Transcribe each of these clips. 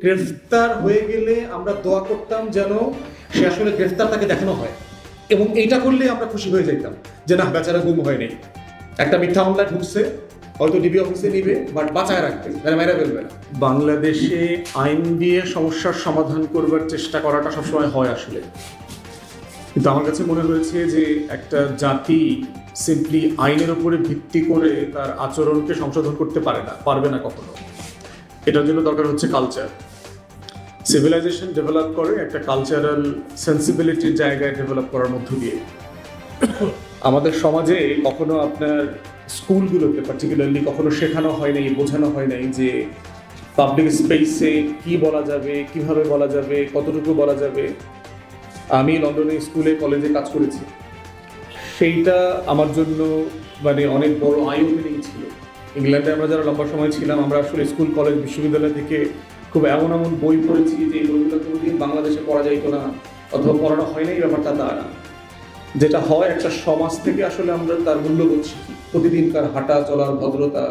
গ্রেফতার হয়ে গেলে আমরা দোয়া করতাম যেন সে আসলে গ্রেফতার তাকে দেখানো হয়, এবং এইটা করলে আমরা খুশি হয়ে যেতাম যে না, বেচারা গুম হয়নি, একটা মিথ্যা মামলায় ঢুকছে, হয়তো ডিবি অফিসে নিবে, বাট বাঁচায় রাখবে, মেরে ফেলবে না। বাংলাদেশে আইন দিয়ে সমস্যার সমাধান করবার চেষ্টা করাটা সবসময় হয় আসলে, কিন্তু আমার কাছে মনে হয়েছে যে একটা জাতি সিম্পলি আইনের উপরে ভিত্তি করে তার আচরণকে সংশোধন করতে পারবে না কখনো। এটার জন্য দরকার হচ্ছে কালচার। সিভিলাইজেশন ডেভেলপ করে একটা কালচারাল সেন্সিবিলিটির জায়গায় ডেভেলপ করার মধ্য দিয়ে। আমাদের সমাজে কখনো আপনার স্কুলগুলোতে পার্টিকুলারলি কখনো শেখানো হয় নাই, বোঝানো হয় নাই যে পাবলিক স্পেসে কি বলা যাবে, কিভাবে বলা যাবে, কতটুকু বলা যাবে। আমি লন্ডনে স্কুলে কলেজে কাজ করেছি, সেইটা আমার জন্য মানে অনেক বড় আই ওপেনিং ছিল। ইংল্যান্ডে আমরা যারা লম্বা সময় ছিলাম, আমরা আসলে স্কুল কলেজ বিশ্ববিদ্যালয় থেকে খুব এমন বই পড়েছি যে এই বইগুলো কোনোদিন বাংলাদেশে পড়া যাইতো না, অথবা পড়ানো হয় না, এই ব্যাপারটা তা না। যেটা হয়, একটা সমাজ থেকে আসলে আমরা তার মূল্যবোধ শিখি, প্রতিদিনকার হাঁটা চলার ভদ্রতা,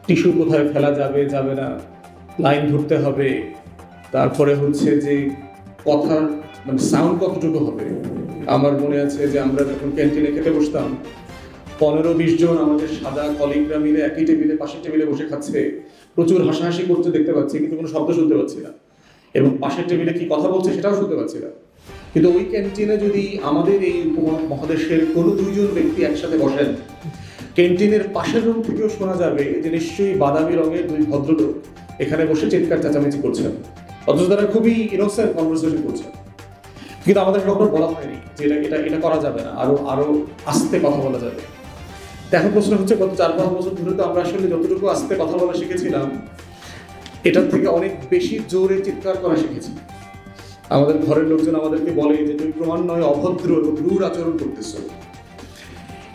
টিস্যু কোথায় ফেলা যাবে যাবে না, লাইন ধরতে হবে, তারপরে হচ্ছে যে কথার মানে সাউন্ড কতটুকু হবে। আমার মনে আছে যে আমরা যখন ক্যান্টিনে খেতে বসতাম, 15-20 জন আমাদের সাদা কলিগরা মিলে একই টেবিলে, পাশের টেবিলে বসে খাচ্ছে, প্রচুর হাসাহাসি করতে দেখতে পাচ্ছি, কিন্তু কোনো শব্দ শুনতে পাচ্ছি না, এবং পাশের টেবিলে কি কথা বলছে সেটাও শুনতে পাচ্ছি না। কিন্তু ওই ক্যান্টিনে যদি আমাদের এই মহাদেশের কোনো 2 জন ব্যক্তি একসাথে বসেন, ক্যান্টিনের পাশের রুম থেকেও শোনা যাবে যে নিশ্চয়ই বাদামি রঙের 2 ভদ্রলোক এখানে বসে চিৎকার চেঁচামেচি করছেন, অথচ তারা খুবই ইনোসেন্ট কনভারসেশন করছেন। কিন্তু আমাদের কখনো বলা হয়নি যে এটা করা যাবে না, আরো আস্তে কথা বলা যাবে। এখন প্রশ্ন হচ্ছে, গত 4-5 বছর ধরে তো আমরা আসলে যতটুকু আস্তে কথা বলা শিখেছিলাম, এটার থেকে অনেক বেশি জোরে চিৎকার করা শিখেছি। আমাদের ঘরের লোকজন আমাদেরকে বলে যে তুমি ক্রমান্বয়ে অভদ্র এবং রূঢ় আচরণ করতেছো,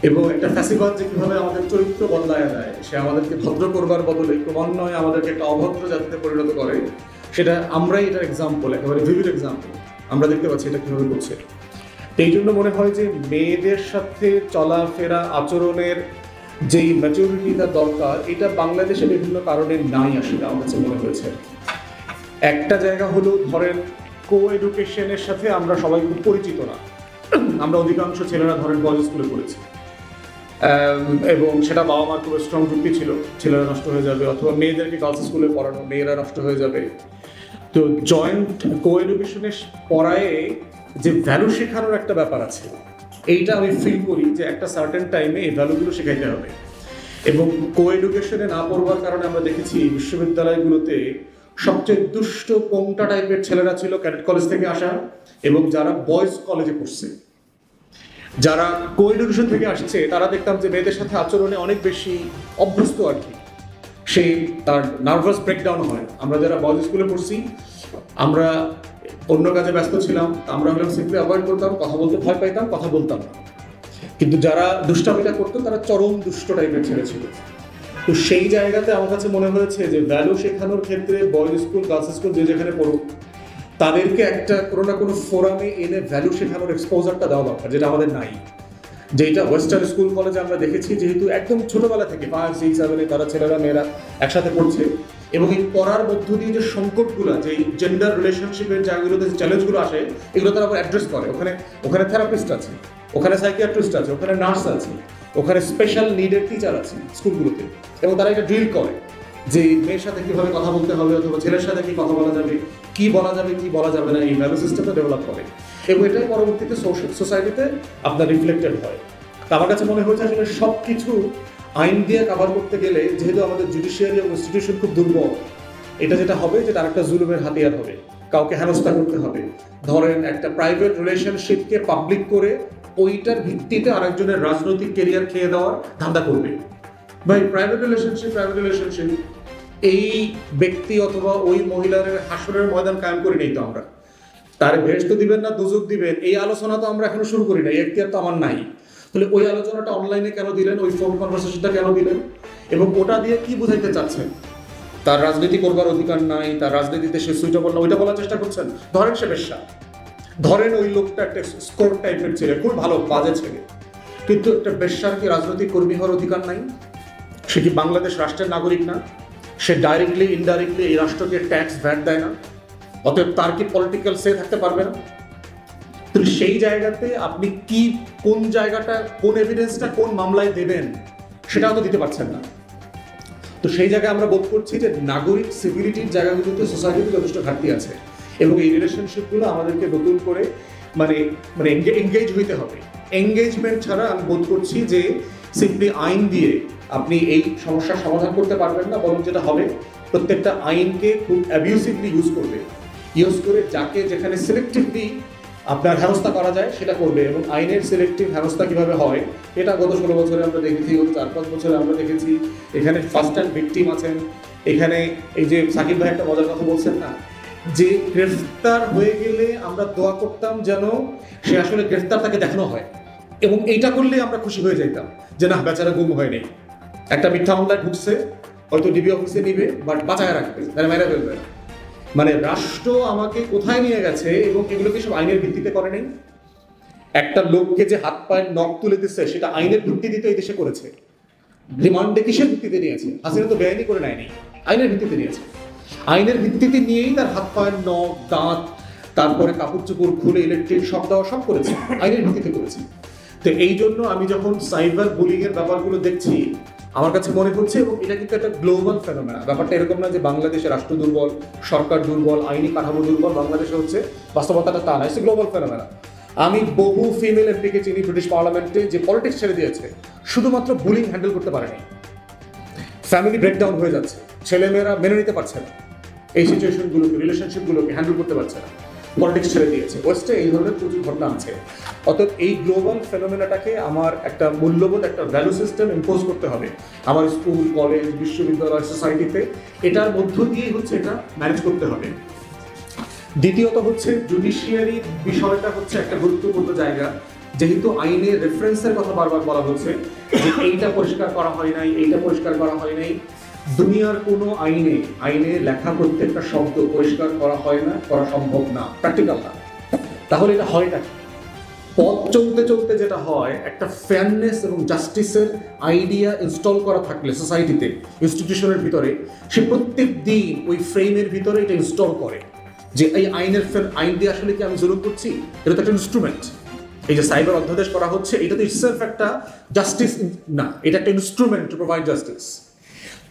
এবং একটা ফ্যাসিবাদ যে কিভাবে আমাদের চরিত্র বদলায় দেয়, সে আমাদেরকে ভদ্র করবার বদলে ক্রমান্বয়ে আমাদেরকে একটা অভদ্র জাতিতে পরিণত করে, সেটা আমরাই এটার এক্সাম্পল, একেবারে ভিভিড এক্সাম্পল। আমরা দেখতে পাচ্ছি এটা কিভাবে করছে। এই জন্য মনে হয় যে মেয়েদের সাথে চলাফেরা, আচরণের যেই ম্যাচুরিটিটা দরকার, এটা বাংলাদেশে বিভিন্ন কারণে নাই আসলে আমার কাছে মনে হয়েছে। একটা জায়গা হলো, ধরেন কো এডুকেশনের সাথে আমরা সবাই খুব পরিচিত না। আমরা অধিকাংশ ছেলেরা ধরেন বয়েজ স্কুলে পড়েছি, এবং সেটা বাবা মার খুব স্ট্রং যুক্তি ছিল, ছেলেরা নষ্ট হয়ে যাবে, অথবা মেয়েদেরকে গার্লস স্কুলে পড়ানো, মেয়েরা নষ্ট হয়ে যাবে। তো জয়েন্ট কো এডুকেশনে পড়ায় যে ভ্যালু শেখানোর একটা ব্যাপার আছে, এইটা আমি ফিল করি যে একটা সার্টেন টাইমে এই ভ্যালুগুলো শেখাইতে হবে। এবং কো এডুকেশনে না পড়বার কারণে আমরা দেখেছি বিশ্ববিদ্যালয়গুলোতে সবচেয়ে দুষ্ট কোনটা টাইপের ছেলেরা ছিল ক্যাডেট কলেজ থেকে আসা, এবং যারা বয়েজ কলেজে পড়ছে। যারা কো এডুকেশন থেকে আসছে তারা দেখতাম যে মেয়েদের সাথে আচরণে অনেক বেশি অভ্যস্ত আর কি, সেই তার নার্ভাস ব্রেকডাউন হয়। আমরা যারা বয়েজ স্কুলে পড়ছি, আমরা অন্য কাজে ব্যস্ত ছিলাম, আমরা হলাম সিম্পলি অ্যাভয়েড করতাম, কথা বলতে ভয় পাইতাম, কথা বলতাম না। কিন্তু যারা দুষ্টামিটা করতো তারা চরম দুষ্ট টাইপের ছেলে ছিল। তো সেই জায়গাতে আমার কাছে মনে হয়েছে যে ভ্যালু শেখানোর ক্ষেত্রে বয়েজ স্কুল, গার্লস স্কুল যে যেখানে পড়ুক, তাদেরকে একটা কোনো না কোনো ফোরামে এনে ভ্যালু শেখানোর এক্সপোজারটা দেওয়া দরকার, যেটা আমাদের নাই। যেটা ওয়েস্টার্ন স্কুল কলেজে আমরা দেখেছি, যেহেতু একদম ছোটবেলা থেকে 5, 6, 7 তারা ছেলেরা মেয়েরা একসাথে পড়ছে, এবং এই পড়ার মধ্য দিয়ে যে সংকটগুলো, যে জেন্ডার রিলেশনশিপের জায়গাগুলোতে যে চ্যালেঞ্জগুলো আসে, এগুলো তারা আবার অ্যাড্রেস করে। ওখানে থেরাপিস্ট আছে, ওখানে সাইকিয়াট্রিস্ট আছে, ওখানে নার্স আছে, ওখানে স্পেশাল নিডের টিচার আছে স্কুলগুলোতে, এবং তারা এটা ড্রিল করে যে মেয়ের সাথে কীভাবে কথা বলতে হবে, অথবা ছেলের সাথে কী কথা বলা যাবে, কী বলা যাবে, কী বলা যাবে না, এই ভ্যালু সিস্টেমটা ডেভেলপ করে, এবং এটাই পরবর্তীতে সোসাইটিতে আপনার রিফ্লেক্টেড হয়। তা আমার কাছে মনে হয়েছে আসলে সব কিছু আইন দিয়ে কাভার করতে গেলে, যেহেতু আমাদের জুডিশিয়ারি এবং ইনস্টিটিউশন খুব দুর্বল, এটা যেটা হবে যেটা আরেকটা জুলুমের হাতিয়ার হবে, কাউকে হেনস্থা করতে হবে। ধরেন একটা প্রাইভেট রিলেশনশিপকে পাবলিক করে ওইটার ভিত্তিতে আরেকজনের রাজনৈতিক কেরিয়ার খেয়ে দেওয়ার ধান্দা করবে। ভাই, প্রাইভেট রিলেশনশিপ এই ব্যক্তি অথবা ওই মহিলার হাসরের ময়দান কায়েম করে নেই তো আমরা, তার বেহেশত দিবেন না দুজক দিবেন, এই আলোচনা তো আমরা এখনো শুরু করি না, এই এখতিয়ার তো আমার নাই। তাহলে ওই আলোচনাটা অনলাইনে কেন দিলেন, ওই ফোন কনভারসেশনটা কেন দিলেন, এবং ওটা দিয়ে কি বোঝাইতে চাচ্ছেন? তার রাজনীতি করবার অধিকার নাই, তার রাজনীতিতে সে সুইটেবল না, ওইটা বলার চেষ্টা করছেন। ধরেন সে বেশ্যা, ধরেন ওই লোকটা একটা স্কোর টাইপের ছেলে, খুব ভালো বাজে ছেলে, কিন্তু একটা বেশ্যার কি রাজনৈতিক কর্মী হওয়ার অধিকার নাই? সে কি বাংলাদেশ রাষ্ট্রের নাগরিক না? সে ডাইরেক্টলি ইনডাইরেক্টলি এই রাষ্ট্রকে ট্যাক্স ভ্যাট দেয় না? অতএব তার কি পলিটিক্যাল সে থাকতে পারবে না? তো সেই জায়গাতে আপনি কি কোন জায়গাটা কোন এভিডেন্সটা কোন মামলায় দেবেন সেটাও তো দিতে পারছেন না। তো সেই জায়গায় আমরা বোধ করছি যে নাগরিক সিভিলিটির জায়গাগুলোতে সোসাইটিতে যথেষ্ট ঘাটতি আছে এবং এই রিলেশনশিপগুলো আমাদেরকে নতুন করে মানে মানে এঙ্গেজ হইতে হবে। এঙ্গেজমেন্ট ছাড়া আমি বোধ করছি যে সিম্পলি আইন দিয়ে আপনি এই সমস্যার সমাধান করতে পারবেন না, বরং যেটা হবে প্রত্যেকটা আইনকে খুব অ্যাবিউসিভলি ইউজ করে যাকে যেখানে সিলেক্টিভলি আপনার হেনস্থা করা যায় সেটা করবে। এবং আইনের সিলেক্টিভ হেনস্থা কিভাবে হয় এটা গত 16 বছরে আমরা দেখেছি, গত 4-5 বছরে আমরা দেখেছি। এখানে ফার্স্ট হ্যান্ড ভিকটিম আছেন। এখানে এই যে সাকিব ভাই একটা মজার কথা বলছেন না, যে গ্রেফতার হয়ে গেলে আমরা দোয়া করতাম যেন সে আসলে গ্রেফতার তাকে দেখানো হয়, এবং এইটা করলে আমরা খুশি হয়ে যাইতাম যে না বেচারা গুম হয়নি। একটা মিথ্যা মামলায় ঢুকছে, হয়তো ডিবি অফিসে নিবে, বাট বাঁচায় রাখবে, তারা মেরে ফেলবে। মানে রাষ্ট্র আমাকে কোথায় নিয়ে গেছে, এবং এগুলোকে সব আইনের ভিত্তিতে করে নেই। একটা লোককে যে হাত পায়ের নখ তুলে দিচ্ছে সেটা আইনের ভিত্তিতে এই দেশে করেছে। রিমান্ডে কিসের ভিত্তিতে নিয়েছে? হাসিনা তো বেআইনি করে নেয়নি, আইনের ভিত্তিতে নিয়েছে। আইনের ভিত্তিতে নিয়েই তার হাত পায়ের নখ, দাঁত, তারপরে কাপড় চোপড় খুলে ইলেকট্রিক শক দেওয়া সব করেছে, আইনের ভিত্তিতে করেছে। তো এই জন্য আমি যখন সাইবার বুলিং এর ব্যাপারগুলো দেখছি আমার কাছে মনে হচ্ছে, এবং এটা কিন্তু একটা গ্লোবাল ফেনোমেনা। ব্যাপারটা এরকম না যে বাংলাদেশে রাষ্ট্র দুর্বল, সরকার দুর্বল, আইনি কাঠামো দুর্বল, বাংলাদেশে হচ্ছে, বাস্তবতাটা তা না, এটা গ্লোবাল ফেনোমেনা। আমি বহু ফিমেল এমপিকে চিনি ব্রিটিশ পার্লামেন্টে যে পলিটিক্স ছেড়ে দিয়েছে, শুধুমাত্র বুলিং হ্যান্ডেল করতে পারেনি। ফ্যামিলি ব্রেকডাউন হয়ে যাচ্ছে, ছেলেমেয়েরা মেনে নিতে পারছে না এই সিচুয়েশনগুলোকে, রিলেশনশিপগুলোকে হ্যান্ডেল করতে পারছে না, পলিটিক্স ছেড়ে দিয়েছে। ওয়েস্টে এই ধরনের প্রচুর ঘটনা আছে। অর্থাৎ এই গ্লোবাল ফেনোমেনাটাকে আমার একটা মূল্যবোধ, একটা ভ্যালু সিস্টেম ইম্পোজ করতে হবে আমার স্কুল, কলেজ, বিশ্ববিদ্যালয়, সোসাইটিতে। এটার মধ্য দিয়েই হচ্ছে এটা ম্যানেজ করতে হবে। দ্বিতীয়ত হচ্ছে জুডিশিয়ারি বিষয়টা হচ্ছে একটা গুরুত্বপূর্ণ জায়গা। যেহেতু আইনের রেফারেন্সের কথা বারবার বলা হচ্ছে যে এইটা পরিষ্কার করা হয় নাই, এইটা পরিষ্কার করা হয় নাই, দুনিয়ার কোনো আইনে লেখা প্রত্যেকটা শব্দ পরিষ্কার করা হয় না, করা সম্ভব না, প্র্যাকটিক্যাল না। তাহলে এটা হয়টা কি? পথ চলতে চলতে যেটা হয়, একটা ফেয়ারনেস এবং জাস্টিসের আইডিয়া ইনস্টল করা থাকলে সোসাইটিতে, ইনস্টিটিউশনের ভিতরে, সে প্রত্যেক দিন ওই ফ্রেমের ভিতরে এটা ইনস্টল করে যে এই আইন দিয়ে আসলে কি আমি জুলুম করছি? এটা তো একটা ইনস্ট্রুমেন্ট। এই যে সাইবার অধ্যাদেশ করা হচ্ছে, এটা তো ইটসেলফ একটা জাস্টিস না, এটা একটা ইনস্ট্রুমেন্ট টু প্রোভাইড জাস্টিস।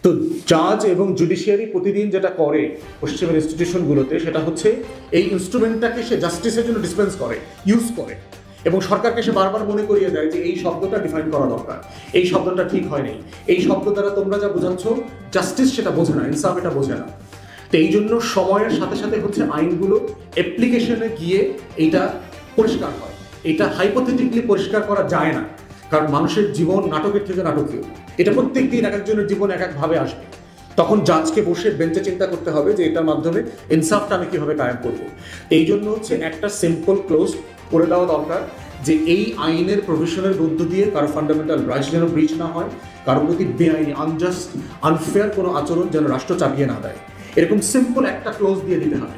তো জাজ এবং জুডিশিয়ারি প্রতিদিন যেটা করে পশ্চিমের ইনস্টিটিউশনগুলোতে, সেটা হচ্ছে এই ইনস্ট্রুমেন্টটাকে সে জাস্টিসের জন্য ডিসপেন্স করে, ইউজ করে, এবং সরকারকে সে বারবার মনে করিয়ে দেয় যে এই শব্দটা ডিফাইন করা দরকার, এই শব্দটা ঠিক হয়নি, এই শব্দ দ্বারা তোমরা যা বোঝাচ্ছ জাস্টিস সেটা বোঝে না, ইনসাফ এটা বোঝে না। তো এই জন্য সময়ের সাথে সাথে হচ্ছে আইনগুলো অ্যাপ্লিকেশনে গিয়ে এইটা পরিষ্কার হয়। এটা হাইপোথেটিকলি পরিষ্কার করা যায় না, কারণ মানুষের জীবন নাটকের থেকে নাটকীয়। এটা প্রত্যেক দিন এক একজনের জীবন এক একভাবে আসবে। তখন জাজকে বসে বেঞ্চে চিন্তা করতে হবে যে এটার মাধ্যমে ইনসাফটা আমি কীভাবে কায়েম করবো। এই জন্য হচ্ছে একটা সিম্পল ক্লোজ করে দেওয়া দরকার যে এই আইনের প্রভিশনের মধ্য দিয়ে কারো ফান্ডামেন্টাল রাইটস যেন ব্রিচ না হয়, কারো প্রতি বেআইনি, আনজাস্ট, আনফেয়ার কোনো আচরণ যেন রাষ্ট্র চাপিয়ে না দেয়। এরকম সিম্পল একটা ক্লোজ দিয়ে দিতে হবে।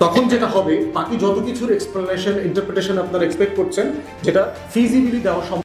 তখন যেটা হবে, বাকি যত কিছুর এক্সপ্লেনেশন, ইন্টারপ্রিটেশন আপনারা এক্সপেক্ট করছেন, যেটা ফিজিবিলি দেওয়া সম্ভব।